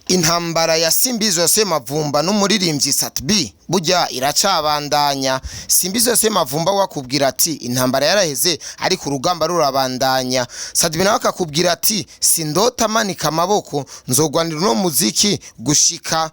intambara ya Simbizi ya SEMAVUMBA n'umuririmbyi SATB burya iracabandanya. Simbizi ya SEMAVUMBA wakubwira ati intambara yaraheze ariko urugamba rurabandanya. SATB nawe akakubwira ati sindota manika amaboko nzogwanira no muziki gushika.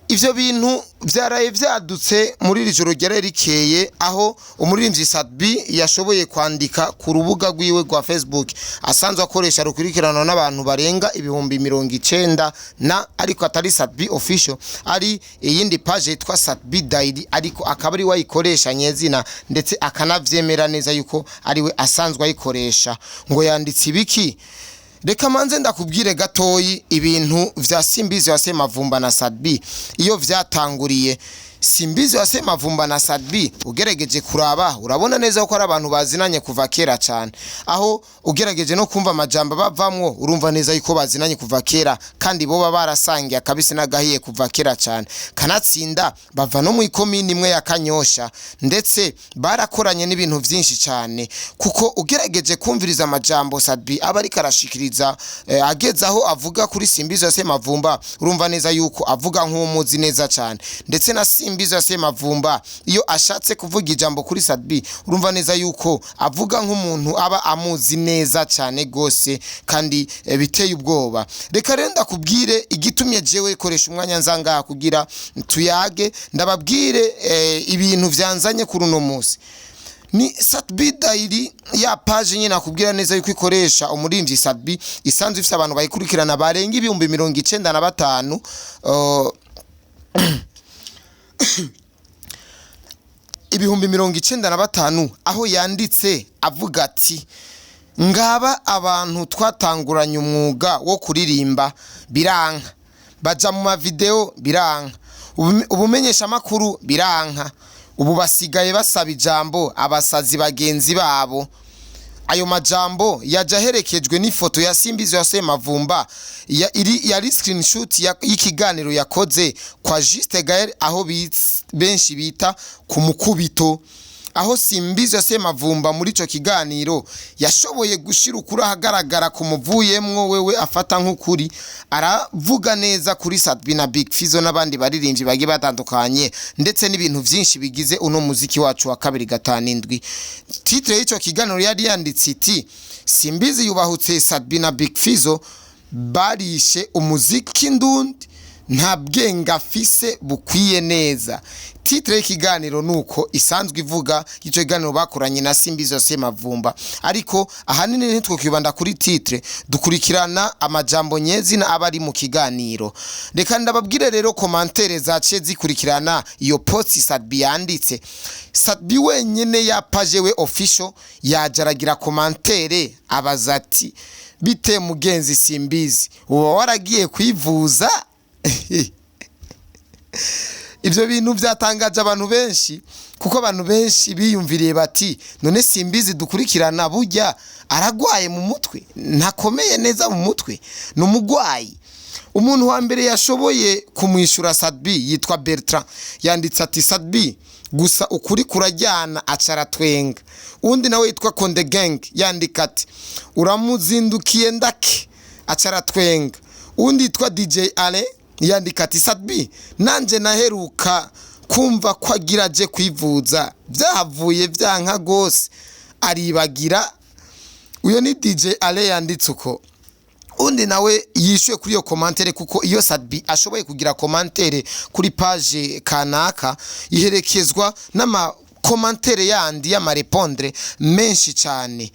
Ivyo bintu vyaraye vyadutse muri rijoro rikeye aho umuririmbyi SATB yashoboye kwandika ku rubuga rwiwe rwa Facebook asanzwe akoresha rukurikirana n'abantu barenga ibihumbi 90 na ariko atari SATB official, ari iyindi page yitwa SATB Diary, ariko akaba ari wayikoresha nyezina ndetse akanavyemera neza yuko ari we asanzwe ayikoresha. Ngo yanditse ibiki? Reka manze ndakubwire gatoyi ibintu vya Simbizi ya SEMAVUMBA na SATB iyo vyatanguriye. Simbizi ya SEMAVUMBA na SATB ugerageje kuraba urabona neza ko ari abantu bazinanye kuva kera cyane, aho ugerageje no kumva amajambo bavamwo urumva neza yuko bazinanye kuva kera kandi bo barasangiye akabisi nagahiye kuva kera cyane. Kanatsinda bava no mu ikomini imwe ya Kanyosha ndetse barakoranye n'ibintu byinshi cyane, kuko ugerageje kumviriza amajambo SATB aba ari karashikiriza ageza aho avuga kuri Simbizi ya SEMAVUMBA urumva neza yuko avuga nk'umuzi neza cyane. Ndetse na Simbizi ya SEMAVUMBA iyo ashatse kuvuga ijambo kuri SATB urumva neza yuko avuga nk'umuntu aba amuzi neza cyane gose kandi biteye ubwoba. Reka rero ndakubwire igitumye jewe koresha umwanya nzanga kugira tuyage ndababwire ibintu vyanzanye kuri uno munsi. Ni SATB Diary ya page nyine nakubwira neza yuko ikoresha umuririmbyi SATB isanzwe ifite abantu bayikurikirana barenga ibihumbi 95 ibihumbi 95 aho yanditse avuga ati ngaba abantu twatanguranye umwuga wo kuririmba biranka, baja mu mavideo biranka, ubumenyesha makuru biranka, ubu basigaye basaba ijambo abasazi bagenzi babo. Ayo majambo yajaherekejwe n'ifoto ya Simbizi ya SEMAVUMBA yari screenshot y'ikiganiro yakoze kwa Juste Gael aho benshi bita ku mukubito, aho Simbizi ya SEMAVUMBA muri ico kiganiro yashoboye gushira ukuri ahagaragara ku muvuyemwo wewe afata nk'ukuri, aravuga neza kuri SATB na Big Fizzo n'abandi baririmbyi bagiye batandukanye ndetse n'ibintu byinshi bigize uno muziki wacu wa 257. Titre y'ico kiganiro yari yanditse iti Simbizi yubahutse SATB na Big Fizzo barishe umuziki ndundi nta bwenga afise bukwiye neza. Titre y'ikiganiro nuko isanzwe ivuga ico kiganiro bakoranye na Simbizi ya SEMAVUMBA, ariko ahanini ntitwokibanda kuri titre dukurikirana amajambo nyezina abari mu kiganiro. Reka ndababwire rero commentaire zace zikurikirana iyo post SATB yanditse. SATB wenyene ya page we official yajaragira commentaire abaza ati bite mugenzi Simbizi uwo waragiye kwivuza? Ivyo bintu vyatangaje abantu benshi, kuko abantu benshi biyumviriye bati none Simbizi dukurikirana burya aragwaye mu mutwe, ntakomeye neza mu mutwe, n'umugwayi. Umuntu wa mbere yashoboye kumwishura SATB yitwa Bertrand yanditse ati SATB gusa ukuri kurajyana acara twenga. Undi nawe yitwa Konde Gang yandika ati uramuzindukiye ndake acara twenga. Undi yitwa DJ Ale yandika ati SATB nanje naheruka kumva ko agiraje kwivuza byahavuye byanka gose aribagira. Uyo ni DJ Ale yanditse uko. Undi nawe yishuye kuri iyo commentaire, kuko iyo SATB ashoboye kugira commentaire kuri page kanaka iherekezwa n'ama commentaire yandi y'amarepondre menshi cyane.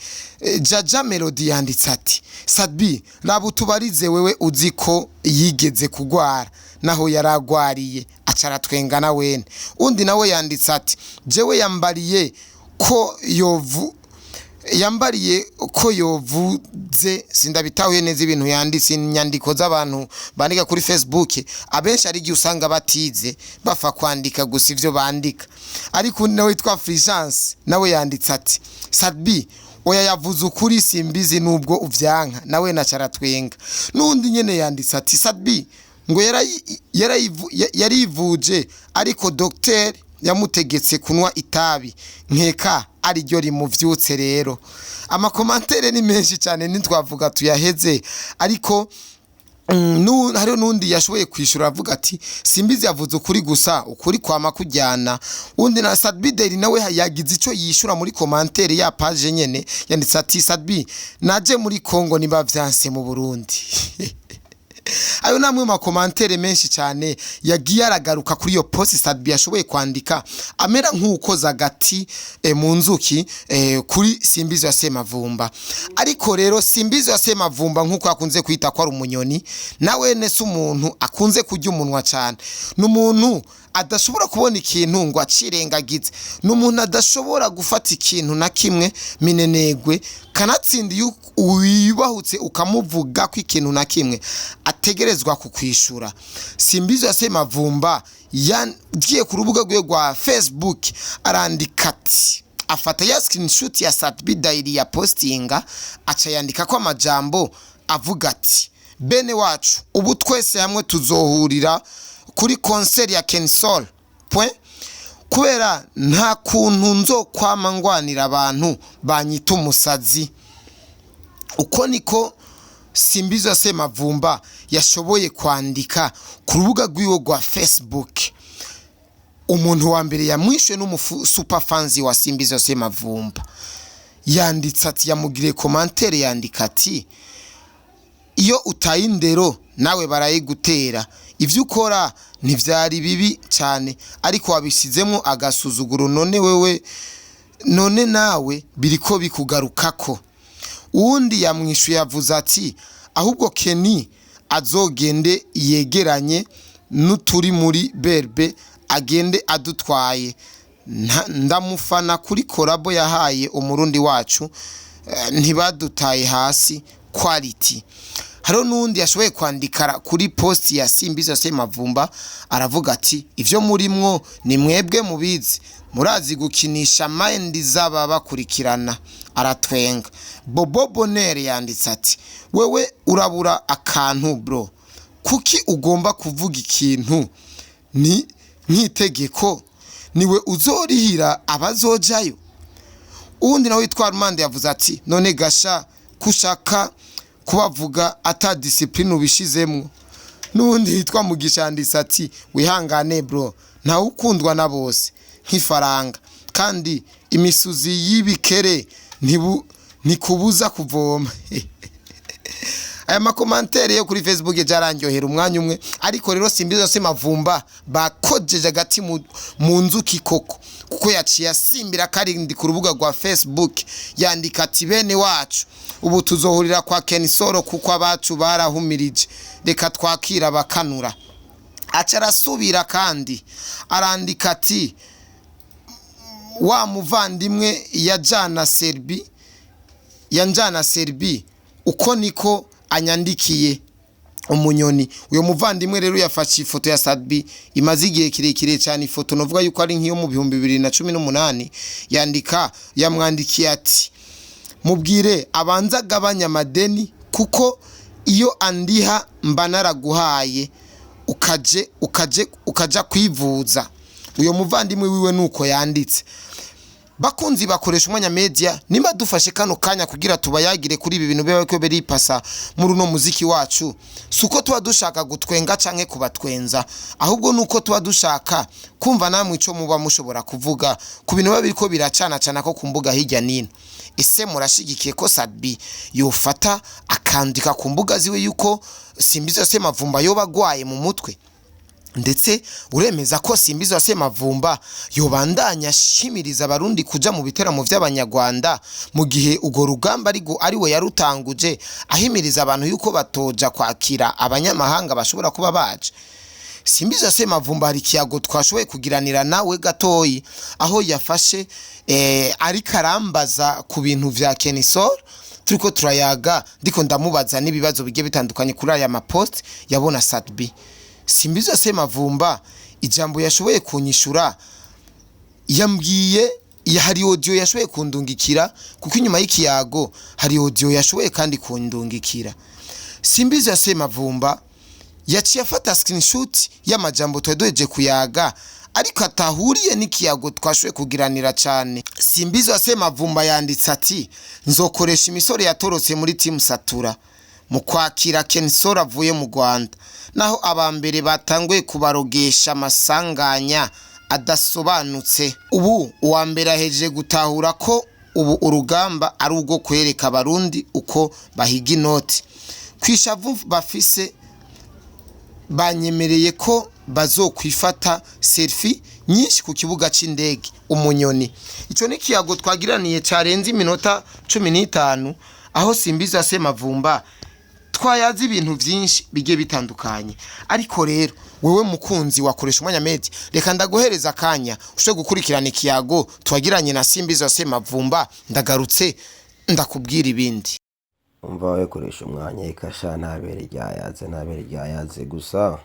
Jaja Melody yanditse ati SATB raba utubarize wewe uziko yigeze kugwara naho yaragwariye acara twengana wene. Undi nawe yanditse ati jewe yambariye ko yovuze sindabitahuye neza ibintu yanditse inyandiko z'abantu bandika kuri Facebook. Abenshi ari giye usanga batize bafa kwandika gusa ivyo bandika, ariko undi nawe yitwa Fulgence nawe yanditse ati SATB oya yavuze ukuri Simbizi nubwo uvyanka nawe nacara twenga. N'undi nyene yanditse ati SATB ngo yarivuje ariko docteur yamutegetse kunwa itabi nkeka ari ryo rimuvyutse. Rero amakomantere ni menshi cyane ntitwavuga tuyaheze, ariko hariho nundi yashoboye kwishura avuga ati Simbizi yavuze ukuri gusa ukuri kwama kujyana. Undi na SATB nawe yagize ico yishura muri commentaire ya page nyene yanditse ati SATB naje muri Kongo niba vyanse mu Burundi. Ayo namwe ma commentaire menshi cyane yagiye aragaruka kuri yo post SATB yashoboye kwandika amera nk'ukoza gati mu nzuki kuri Simbizi ya SEMAVUMBA. Ariko rero Simbizi ya SEMAVUMBA nk'uko akunze kwita ko ari umunyoni nawe nese umuntu akunze kujya umunwa cyane n'umuntu adashobora kubona ikintu ngo acirengagize n'umuntu adashobora gufata ikintu na kimwe minenegwe kanatsindiye wibahutse ukamuvuga ko ikintu na kimwe ategerezwa kukwishura. Simbizi ya SEMAVUMBA yagiye ku rubuga rwe rwa Facebook arandika ati afata ya screenshot ya SATB diary ya postinga aca yandika ko amajambo avuga ati bene wacu ubu twese hamwe tuzohurira kuri concert ya Kensol kubera nta kuntu nzo kwamangwanira abantu banyita umusazi. Uko niko Simbizi ya SEMAVUMBA yashoboye kwandika ku rubuga rwiwe rwa Facebook. Umuntu wa mbere yamwishe super fans wa Simbizi ya SEMAVUMBA yanditse ati yamugire commentaire yandika ati iyo utayindero nawe barayigutera ivyo ukora ntivyari bibi cyane ariko wabisizemo agasuzuguro none nawe biriko bikugarukako. Uwundi yamwishuye yavuze ati ahubwo Kenny azogende yegeranye n'uturi muri berbe agende adutwaye ndamufana kuri korabo yahaye umurundi wacu ntibadutaye hasi quality. Haro nundi yashoboye kwandika kuri post ya Simbizi ya SEMAVUMBA aravuga ati ivyo murimwo ni mwebwe mubizi murazi gukinisha mind zaba bakurikirana aratwenga. Bobo Bonere yanditse ati wewe urabura akantu bro kuki ugomba kuvuga ikintu ni nk'itegeko niwe uzorihira abazojayo. Undi nawe witwa Armand yavuze ati none gasha kushaka kubavuga ata discipline ubishizemwo. Nundi hitwa Mugisha yanditse ati wihangane bro nta ukundwa na bose nk'ifaranga kandi imisuzi y'ibikere ntikubuza kuvoma. Aya makomantere yo kuri Facebook jarangyohera umwanya umwe ariko rero Simbizi ya SEMAVUMBA bakojeje gati mu nzuki koko kuko yaciye asimbira karindi ku rubuga rwa Facebook yandika ati bene wacu ubu tuzohurira kwa Kensol kuko abacu barahumirije reka twakira bakanura. Aca arasubira kandi arandika ati wa muvandimwe yanjana Serbi uko niko anyandikiye umunyoni. Uyo muvandimwe rero yafashe ifoto ya SATB imaze igihe kirekire cyane ifoto novuga yuko ari nkiyo mu 2018 yamwandikiye ati mubwire abanza gabanya madeni kuko iyo andiha mba naraguhaye ukaja kwivuza. Uyo muvandimwe wiwe nuko yanditse. Bakunzi bakoresha umwanya media nimba dufashe kano kanya kugira tubayagire kuri ibi bintu beko beripasa muri no muziki wacu suko tuba dushaka gutwenga canke kubatwenza ahubwo nuko tuba dushaka kumva namwe ico muba mushobora kuvuga ku bintu babiriko biracana cana ko kumbuga hirya nino. Ese murashigikiye ko SATB yofata akandika ku mbuga ziwe yuko Simbizi ya SEMAVUMBA yobagwaye mu mutwe ndetse uremeza ko Simbizi ya SEMAVUMBA yobandanya shimiriza abarundi kuja mu biteramo vy'abanyarwanda mu gihe ugo rugamba ari we yarutanguje ahimiriza abantu yuko batoja kwakira abanyamahanga bashobora kuba baje. Simbizi ya SEMAVUMBA hari kiyago twashoboye kugiranira nawe gatoyi aho yafashe ari karambaza ku bintu vya Kensol turiko turayaga ndiko ndamubaza nibibazo bigiye bitandukanye kuri aya mapost yabona SATB. Simbizi ya SEMAVUMBA ijambo yashoboye kunyishura yambwiye hari audio yashoboye kundungikira kuko inyuma y'ikiyago hari audio yashoboye kandi kundungikira. Simbizi ya SEMAVUMBA yaciye afata screenshot y'amajambo twedoje kuyaga ariko atahuriye n'ikiyago twashoboye kugiranira cyane. Simbizi ya SEMAVUMBA yanditse ati nzokoresha imisore yatorotse muri team Satura mu kwakira Kensol avuye mu Rwanda, naho abambere batanguye kubarogesha amasanganya adasobanutse. Ubu uwa mbere ahejeje gutahura ko ubu urugamba ari ubwo kwereka abarundi uko bahiga inoti. Kwishavu bafise banyemereye ko bazokwifata selfie nyinshi ku kibuga c'indege Umunyoni. Ico ni kiyago twagiraniye carenze iminota 15 aho Simbizi SEMAVUMBA twayazi ibintu vyinshi bige bitandukanye. Ariko rero wewe mukunzi wakoresha umwanya media, reka ndaguhereza akanya ushe gukurikirana ikiyago twagiranye na Simbizi SEMAVUMBA. Ndagarutse ndakubwira ibindi. Umva we koresha umwanya ikasha ntabere ryayaze gusa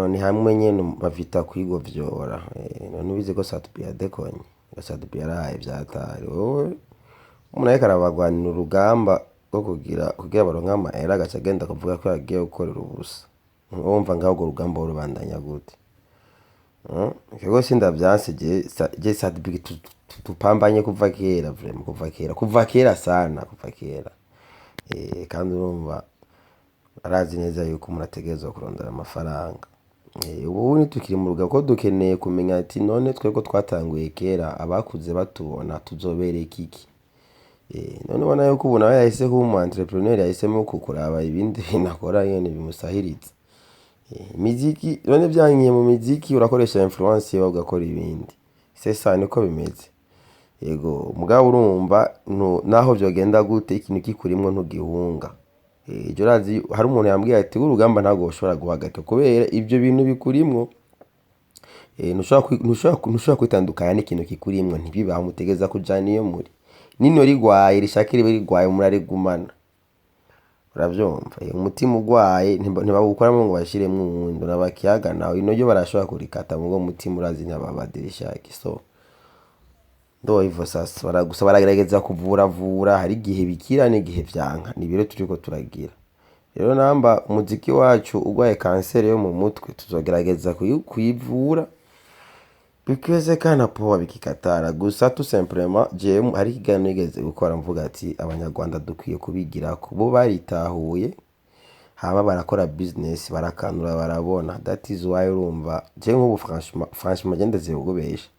ni hamwe nyene bavita kwigovyora. None ubize ko SATB yadekonye, SATB yaraye vyatari. Wowe umuntu ariko arabagwanira urugamba rwo kugira baronka amahera agacagenda kuvuga ko yagiye gukorera ubusa. Wumva ngaho urwo rugamba rubandanya gute? Kego sindavyanse je SATB tupambanye kuva kera, vraiment kuva kera sana, kuva kera. Kandi urumva arazi neza yuko murategerezwa kurondera amafaranga. Ubu ni tukiri mu ruga ko dukeneye kumenya ati none twego twatanguye kera abakuze batubona tuzobereka iki. None ubona yuko ubu nawe yahise nk'umu entrepreneur yahisemo kukuraba ibindi binakora yene bimusahiritse. Miziki none byanyiye mu miziki urakoresha influence yawe ugakora ibindi. Sesa niko bimeze. Yego mugabo urumva naho byogenda gute ikintu kikurimwe ntugihunga. Ejo razi hari umuntu yambwiye ati urugamba ntago ushobora guhagarika kubera ibyo bintu bikurimwo. Ntushobora kwitandukanya n'ikintu kikurimwe ntibibaho mutegeza kujana iyo muri. Nino rigwaye rishakire rigwaye murarigumana. Uravyumva umutima ugwaye ntibawukoramo ngo bashiremwe uwundi nabakiyaga nawe inoyo barashobora kurikata ngo umutima urazi nyababadirishaki. So ndo hivyo sasa baragerageza kuvura hari igihe bikira n'igihe vyanka nibiro turiko turagira. Rero namba umuziki wacu ugwaye kanseri yo mu mutwe tuzogerageza kuyivura bikeze kana poa bikikatara gusa tout simplement je hari kiganiro nigeze gukora mvuga ati abanyarwanda dukwiye kubigira ko bo baritahuye haba barakora business barakanura barabona. That is why urumva je nk'ubu franchement gendeze ugubesha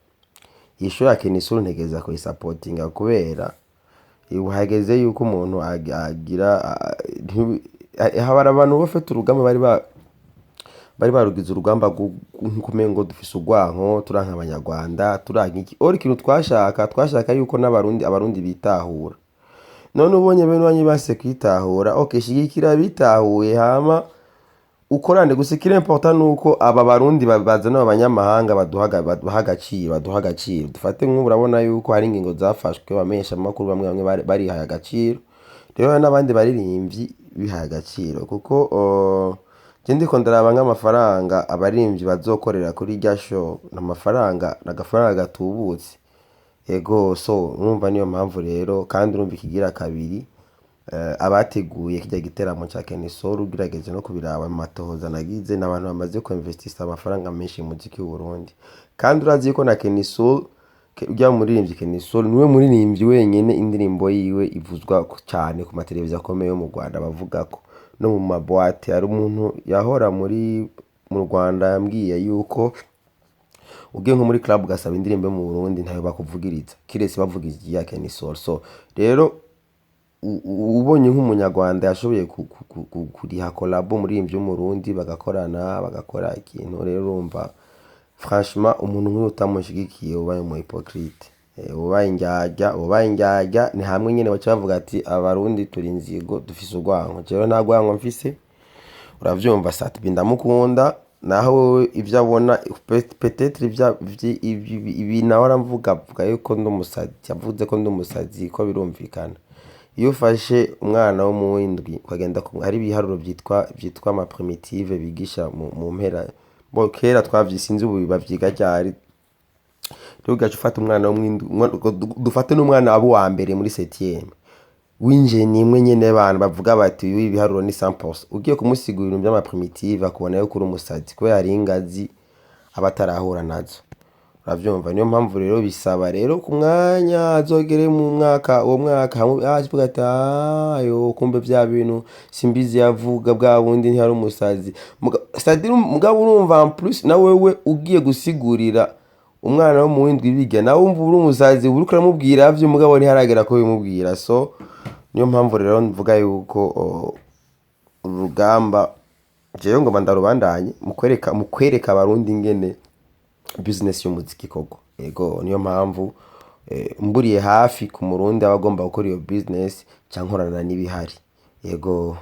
yishura Kensol ntegeza ko supportinga kubera uhageze yuko umuntu agira habara abantu bafite urugamba bari barugize urugamba kumengo dufise ugwanko turanka abanyarwanda turanka iki ori kintu twashaka yuko abarundi bitahura. None ubonye bene wanyi base kwitahura okay shigikira bitahuye hama ukorande gusikira important nuko aba barundi bazana abanyamahanga baduha agaciro dufate nk'ubu urabona yuko hari ingingo zafashwe bamesha amakuru bamwe bari haye agaciro. Rero n'abandi baririmbyi bihaye agaciro kuko je ndiko ndaraba nk'amafaranga abaririmbyi bazokorera kuri rya show n'agafaranga gatubutse. Yego so numva niyo mpamvu rero kandi urumva ikigira kabiri abateguye kijya giteramo cya Kensol ugirageze no kubiraba mu matohoza nagize n'abantu bamaze ko investisa amafaranga menshi mu muziki w'u Burundi. Kandi urazi ko na Kensol ujya muririmbyi Kensol niwe muririmbyi wenyene indirimbo yiwe ivuzwa cyane ku mateleviziyo akomeye yo mu Rwanda bavuga ko no mu maboate ari umuntu yahora mu Rwanda yambwiye yuko ugiye nko muri club gasaba indirimbo mu Burundi ntayo bakuvugiriza kirese bavugiza ya Kensol. So rero ubonye nk'umunyarwanda yashoboye kuriha collabo muri imvyo mu Burundi bagakora ikintu. Rero urumva franchement umuntu nk'uyu utamushigikiye ubaye mu hypocrite. Ubaye injyajya ni hamwe nyene bacavuga ati abarundi turi inzigo dufise ugwanko. Jewe nta gwanko mfise uravyumva SATB ndamukunda naho ivyo abona peut-être ibi nawe aramvuga yuko ndumusazi yavuze ko ndumusazi ko birumvikana. Iyo ufashe umwana wo mu windwi ukagenda hari ibiharuro byitwa ama primitive bigisha mu mpera bo kera twavyisinze ubu bavyiga cyari. Rero gacu ufata umwana wo mu windwi dufate n'umwana abo wa mbere muri 7e winje nimwe nyene abantu bavuga bati ibi biharuro ni 100%. Ugiye kumusigura ibintu by'ama primitive akubona yuko uri umusazi ko yari ingazi abatarahura nazo. uravyumva. Niyo mpamvu rero bisaba rero ku mwanya azogere mu mwaka uwo mwaka hamwe avuga ati ayo kumbe vya bintu Simbizi yavuga bwa bundi ntihari umusazi mugabo urumva en plus na wewe ugiye gusigurira umwana wo mu windwi biga nawe umva uri umusazi uri kuramubwira vyo mugabo ntiharagera ko bimubwira. So niyo mpamvu rero mvuga yuko urugamba jewe ngo bandarubandanye mu kwereka abarundi ingene business y'umuziki koko. Yego niyo mpamvu mburiye hafi ku murundi abagomba gukora iyo business cyankorana n'ibihari. Yego.